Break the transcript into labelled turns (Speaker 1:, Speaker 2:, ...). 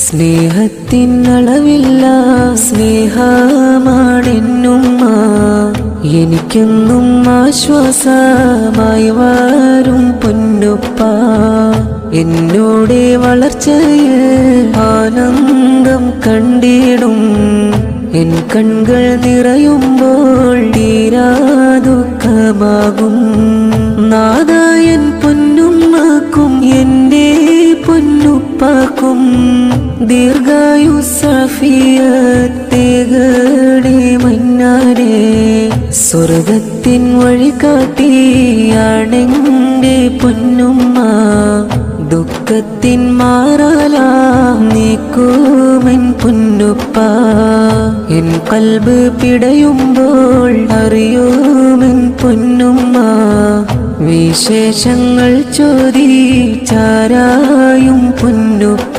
Speaker 1: സ്നേഹത്തിനളവില്ല സ്നേഹമാണെന്നുമ്മ, എനിക്കെന്നും ആശ്വാസമായി വരും പൊന്നുപ്പ. എന്നോടെ വളർച്ചയിൽ ആനന്ദം കണ്ടിടും, എൻ കൺകൾ നിറയുമ്പോൾ തീരാ ദുഃഖമാകും. നാദായൻ പൊന്നുമ്മക്കും എൻ്റെ പൊന്നുപ്പാക്കും ദീർഘായുസ്സാഫിയത്തേകണേ മന്നാരേ. സ്വർഗത്തിൻ വഴി കാട്ടിയാണെൻ്റെ പൊന്നുമ്മ, ദുഃഖത്തിൻ മാറാലാം നീക്കുമെൻ പൊന്നുപ്പ. എൻ കൽബ് പിടയുമ്പോൾ അറിയുമെൻ പൊന്നുമ്മ, വിശേഷങ്ങൾ ചോദിച്ചാരായും പൊന്നുപ്പ.